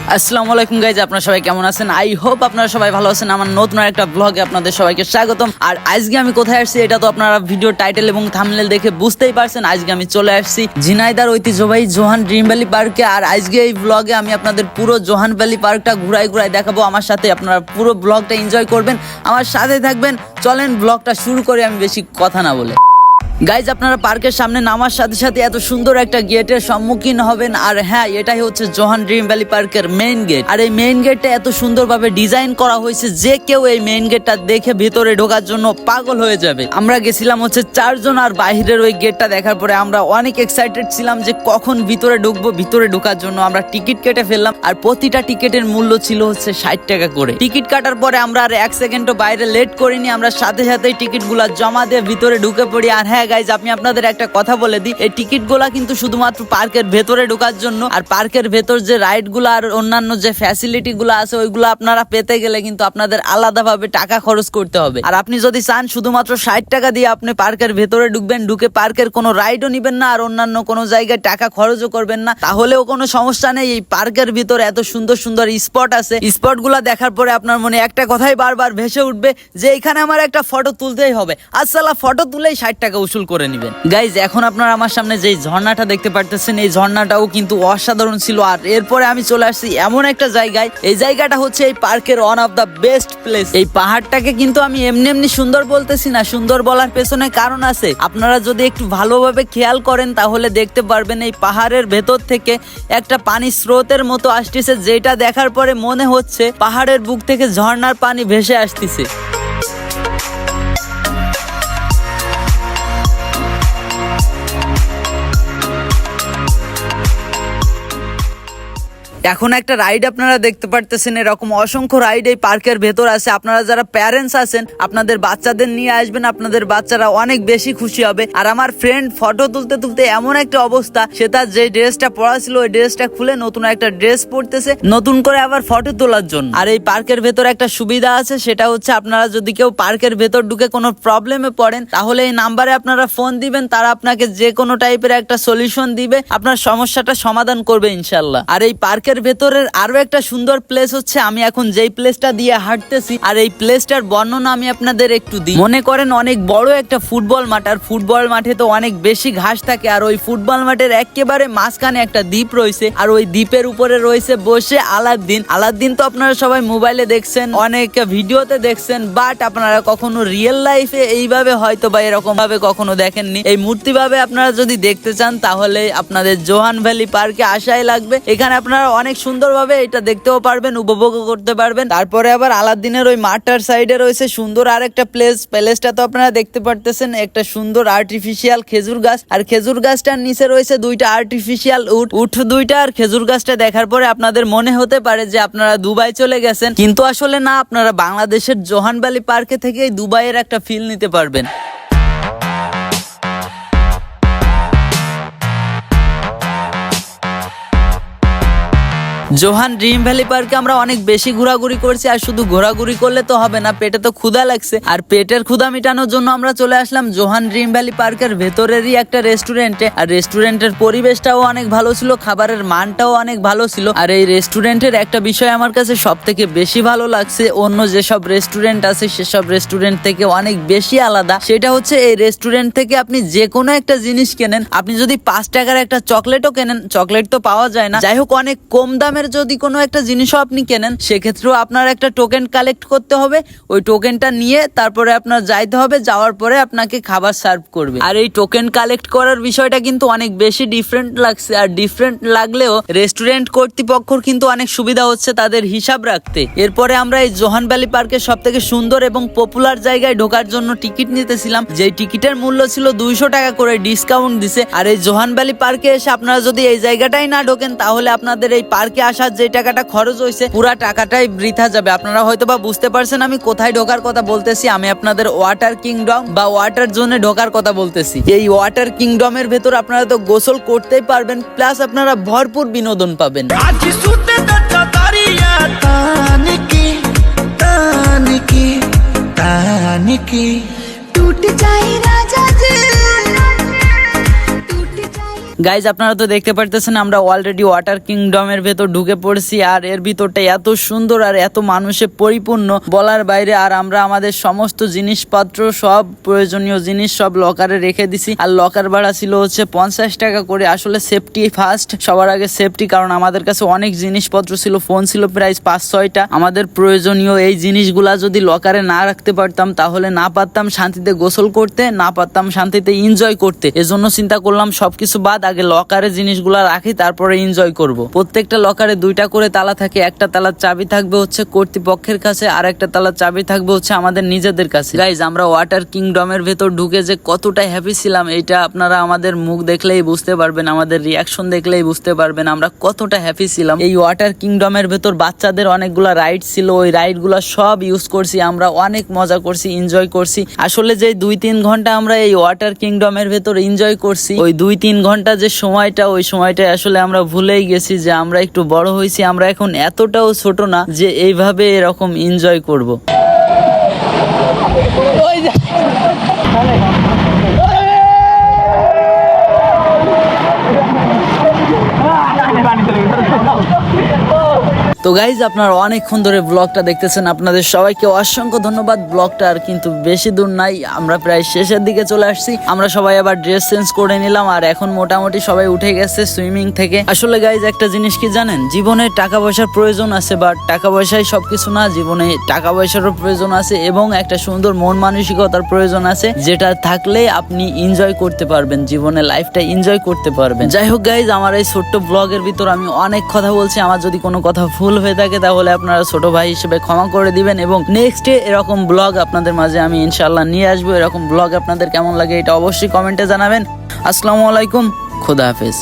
আসসালামু আলাইকুম গাইজ, আপনারা সবাই কেমন আছেন? আই হোপ আপনারা সবাই ভালো আছেন। আমার নতুন একটা ব্লগে আপনাদের সবাইকে স্বাগতম। আর আজকে আমি কোথায় আসছি এটা তো আপনারা ভিডিও টাইটেল এবং থাম্বনেল দেখে বুঝতেই পারছেন। আজকে আমি চলে আসছি ঝিনাইদহ ঐতিহ্যবাহী জোহান ড্রিম ভ্যালি পার্কে। আর আজকে এই ব্লগে আমি আপনাদের পুরো জোহান ভ্যালি পার্কটা ঘুরাই দেখাবো। আমার সাথে আপনারা পুরো ব্লগটা এনজয় করবেন, আমার সাথে থাকবেন। চলেন ব্লগটা শুরু করে, আমি বেশি কথা না বলে। গাইজ, আপনারা পার্কের সামনে নামার সাথে সাথে এত সুন্দর একটা গেটের সম্মুখীন হবেন। আর হ্যাঁ, এটাই হচ্ছে জোহান ড্রিম ভ্যালি পার্কের মেইন গেট। আর এই মেইন গেটটা এত সুন্দরভাবে ডিজাইন করা হয়েছে যে কেউ এই মেইন গেটটা দেখে ভেতরে ঢোকার জন্য পাগল হয়ে যাবে। আমরা গেছিলাম হচ্ছে 4 জন, আর বাইরের ওই গেটটা দেখার পরে আমরা অনেক এক্সাইটেড ছিলাম যে কখন ভিতরে ঢুকবো। ভিতরে ঢোকার জন্য আমরা টিকিট কেটে ফেললাম, আর প্রতিটা টিকিটের মূল্য ছিল হচ্ছে 60 টাকা করে। টিকিট কাটার পরে আমরা আর 1 সেকেন্ডও বাইরে লেট করিনি, আমরা সাথে সাথেই টিকিটগুলো জমা দিয়ে ভিতরে ঢুকে পড়ি। আর হ্যাঁ গাইজ, আমি আপনাদের একটা কথা বলে দিই, এই টিকিটগুলা কিন্তু শুধুমাত্র পার্কের ভেতরে ঢোকার জন্য। আর পার্কের ভেতর যে রাইডগুলো আর অন্যান্য যে ফ্যাসিলিটিগুলো আছে ওইগুলো আপনারা পেতে গেলে কিন্তু আপনাদের আলাদাভাবে টাকা খরচ করতে হবে। আর আপনি যদি চান শুধুমাত্র 60 টাকা দিয়ে আপনি পার্কের ভেতরে ঢুকবেন, ঢুকে পার্কের কোনো রাইডও নিবেন না আর অন্যান্য কোনো জায়গায় টাকা খরচও করবেন না, তাহলেও কোনো সমস্যা নেই। এই পার্কের ভিতরে এত সুন্দর সুন্দর স্পট আছে, স্পটগুলো দেখার পরে আপনার মনে একটা কথাই বারবার ভেসে উঠবে যে এখানে আমার একটা ফটো তুলতেই হবে। আসলে ফটো তুলেই 60 টাকা উসুল করে নিবেন। গাইজ, এখন আপনারা আমার সামনে যে ঝর্ণাটা দেখতে পারতেছেন, এই ঝর্ণাটাও কিন্তু অসাধারণ ছিল। আর এরপরে আমি চলে আসছি এমন একটা জায়গায়, এই জায়গাটা হচ্ছে এই পার্কের one of the best place. এই পাহাড়টাকে কিন্তু আমি এমনি সুন্দর বলতেছি না, সুন্দর বলার পেছনে কারণ আছে। আপনারা যদি একটু ভালোভাবে খেয়াল করেন তাহলে দেখতে পারবেন এই পাহাড়ের ভেতর থেকে একটা পানি স্রোতের মতো আসতেছে, যেটা দেখার পরে মনে হচ্ছে পাহাড়ের বুক থেকে ঝর্ণার পানি ভেসে আসতেছে। এখন একটা রাইড আপনারা দেখতে পারতেছেন, এরকম অসংখ্য রাইড এই পার্কের ভেতর আছে। আপনারা যারা প্যারেন্টস আছেন আপনাদের বাচ্চাদের নিয়ে আসবেন, আপনাদের বাচ্চারা অনেক বেশি খুশি হবে। আর আমার ফ্রেন্ড ফটো তুলতে তুলতে এমন একটা অবস্থা, সে তার যে ড্রেসটা পরা ছিল ওই ড্রেসটা খুলে নতুন একটা ড্রেস পরতেছে নতুন করে আবার ফটো তোলার জন্য। আর এই পার্কের ভেতর একটা সুবিধা আছে, সেটা হচ্ছে আপনারা যদি কেউ পার্কের ভেতর ঢুকে কোনো প্রবলেমে পড়েন তাহলে এই নাম্বারে আপনারা ফোন দিবেন, তারা আপনাকে যে কোনো টাইপের একটা সলিউশন দিবে, আপনার সমস্যাটা সমাধান করবে ইনশাল্লাহ। আর এই পার্কের ভেতরের আরো একটা সুন্দর প্লেস হচ্ছে আমি এখন যেই প্লেসটা দিয়ে হাঁটতেছি, আর এই প্লেসটার বর্ণনা আমি আপনাদের একটু দিই। মনে করেন অনেক বড় একটা ফুটবল মাঠ, আর ফুটবল মাঠে তো অনেক বেশি ঘাস থাকে, আর ওই ফুটবল মাঠের একেবারে মাঝখানে একটা দ্বীপ রয়েছে, আর ওই দ্বীপের উপরে রয়েছে বসে আলাদ্দিন তো আপনারা সবাই মোবাইলে দেখছেন, অনেক ভিডিওতে দেখছেন, বাট আপনারা কখনো রিয়েল লাইফে এইভাবে হয়তো বা এরকম ভাবে কখনো দেখেননি। এই মূর্তি ভাবে আপনারা যদি দেখতে চান তাহলে আপনাদের জোহান ভ্যালি পার্কে আসাই লাগবে। এখানে আপনারা অনেক সুন্দরভাবে এটা দেখতেও পারবেন, উপভোগও করতে পারবেন। তারপরে আবার আলাদ্দিনের ওই মাঠটার সাইডে রয়েছে সুন্দর আর একটা প্লেসটা তো আপনারা দেখতে পারতেছেন, একটা সুন্দর আর্টিফিশিয়াল খেজুর গাছ, আর খেজুর গাছটার নিচে রয়েছে 2টা আর্টিফিশিয়াল উট 2টা। আর খেজুর গাছটা দেখার পরে আপনাদের মনে হতে পারে যে আপনারা দুবাই চলে গেছেন, কিন্তু আসলে না, আপনারা বাংলাদেশের জোহান ভ্যালি পার্কে থেকে দুবাইয়ের একটা ফিল নিতে পারবেন। জোহান ড্রিম ভ্যালি পার্কে আমরা অনেক বেশি ঘোরাঘুরি করছি, আর শুধু ঘোরাঘুরি করলে তো হবে না, পেটে তো ক্ষুধা লাগছে। আর পেটের ক্ষুধা মেটানোর জন্য আমরা চলে আসলাম জোহান ড্রিম ভ্যালি পার্কের ভেতরেরই একটা রেস্টুরেন্টে। আর রেস্টুরেন্টের পরিবেশটাও অনেক ভালো ছিল, খাবারের মানটাও অনেক ভালো ছিল। আর এই রেস্টুরেন্টের একটা বিষয় আমার কাছে সব থেকে বেশি ভালো লাগছে, অন্য যেসব রেস্টুরেন্ট আছে সেসব রেস্টুরেন্ট থেকে অনেক বেশি আলাদা, সেটা হচ্ছে এই রেস্টুরেন্ট থেকে আপনি যে কোনো একটা জিনিস কেনেন, আপনি যদি 5 টাকার একটা চকলেটও কেনেন, চকলেট তো পাওয়া যায় না, যাই হোক অনেক কম দামে যদি কোনো একটা জিনিসও আপনি কেনেন সেক্ষেত্রেও আপনার একটা টোকেন কালেক্ট করতে হবে। ওই টোকেনটা নিয়ে তারপরে আপনার যাইতে হবে, যাওয়ার পরে আপনাকে খাবার সার্ভ করবে। আর এই টোকেন কালেক্ট করার বিষয়টা কিন্তু অনেক বেশি ডিফারেন্ট লাগছে, আর ডিফারেন্ট লাগলেও রেস্টুরেন্ট কর্তৃপক্ষর কিন্তু অনেক সুবিধা হচ্ছে তাদের হিসাব রাখতে। এরপরে আমরা এই জোহান ভ্যালি পার্কের সব থেকে সুন্দর এবং পপুলার জায়গায় ঢোকার জন্য টিকিট নিতেছিলাম, যে টিকিটের মূল্য ছিল 200 টাকা করে, ডিসকাউন্ট দিছে। আর এই জোহান ভ্যালি পার্কে এসে আপনারা যদি এই জায়গাটাই না ঢোকেন তাহলে আপনাদের এই পার্কে আসার যে টাকাটা খরচ হয়েছে পুরা টাকাটাই বৃথা যাবে। আপনারা হয়তো বা বুঝতে পারছেন আমি কোথায় ঢোকার কথা বলতেছি, আমি আপনাদের ওয়াটার কিংডম বা ওয়াটার জোনে ঢোকার কথা বলতেছি। এই ওয়াটার কিংডমের ভেতর আপনারা তো গোসল করতেই পারবেন, প্লাস আপনারা ভরপুর বিনোদন পাবেন। গাইজ আপনারা তো দেখতে পারতেছেন আমরা অলরেডি ওয়াটার কিংডমের ভেতর ঢুকে পড়ছি, আর এর ভিতরটা এত সুন্দর আর এত মানুষে পরিপূর্ণ বলার বাইরে। আর আমরা আমাদের সমস্ত জিনিসপত্র, সব প্রয়োজনীয় জিনিস সব লকারে রেখে দিছি। আর লকার ভাড়া ছিল হচ্ছে 50 টাকা করে। আসলে সেফটি ফার্স্ট, সবার আগে সেফটি, কারণ আমাদের কাছে অনেক জিনিসপত্র ছিল, ফোন ছিল প্রায় 5-6টা। আমাদের প্রয়োজনীয় এই জিনিসগুলা যদি লকারে না রাখতে পারতাম তাহলে না পারতাম শান্তিতে গোসল করতে, না পারতাম শান্তিতে এনজয় করতে। এজন্য চিন্তা করলাম সবকিছু বাদ, আগে লকারে জিনিসগুলা রাখি, তারপরে এনজয় করব। প্রত্যেকটা লকারে 2টা করে তালা থাকে। একটা তালার চাবি থাকবে হচ্ছে কর্তৃপক্ষের কাছে, আর একটা তালার চাবি থাকবে হচ্ছে আমাদের নিজেদের কাছে। গাইজ আমরা ওয়াটার কিংডমের ভেতর ঢুকে যে কতটা হ্যাপি ছিলাম এটা আপনারা আমাদের মুখ দেখলেই বুঝতে পারবেন, আমাদের রিয়াকশন দেখলেই বুঝতে পারবেন আমরা কতটা হ্যাপি ছিলাম। এই ওয়াটার কিংডমের ভেতর বাচ্চাদের অনেকগুলা রাইড ছিল, ওই রাইডগুলা সব ইউজ করছি আমরা, অনেক মজা করছি, এনজয় করছি। আসলে যে 2-3 ঘন্টা আমরা এই ওয়াটার কিংডমের ভেতর এনজয় করছি, ওই 2-3 ঘন্টা যে সময়টা, ওই সময়টা আসলে আমরা ভুলেই গেছি যে আমরা একটু বড় হয়েছি। আমরা এখন এতটাও ছোট না যে এইভাবে এরকম এনজয় করব। তো গাইজ আপনারা অনেকক্ষণ ধরে ব্লগটা দেখতেছেন, আপনাদের সবাইকে অসংখ্য ধন্যবাদ। ব্লগটা আর কিন্তু বেশি দূর নাই, আমরা প্রায় শেষের দিকে চলে আসছি। আমরা সবাই আবার ড্রেস চেঞ্জ করে নিলাম, আর এখন মোটামুটি সবাই উঠে গেছে সুইমিং থেকে। আসলে গাইজ একটা জিনিস কি জানেন, জীবনে টাকা পয়সার প্রয়োজন আছে, বাট টাকা পয়সাই সবকিছু না, জীবনে টাকা পয়সারও প্রয়োজন আছে এবং একটা সুন্দর মন মানসিকতার প্রয়োজন আছে, যেটা থাকলে আপনি এনজয় করতে পারবেন, জীবনে লাইফটা এনজয় করতে পারবেন। যাই হোক গাইজ, আমার এই ছোট্ট ব্লগের ভিতর আমি অনেক কথা বলছি, আমার যদি কোনো কথা ভুল হয়ে থাকে তাহলে আপনারা ছোট ভাই হিসেবে ক্ষমা করে দিবেন, এবং নেক্সটে এরকম ব্লগ আপনাদের মাঝে আমি ইনশাআল্লাহ নিয়ে আসবো। এরকম ব্লগ আপনাদের কেমন লাগে এটা অবশ্যই কমেন্টে জানাবেন। আসসালামু আলাইকুম, খোদা হাফেজ।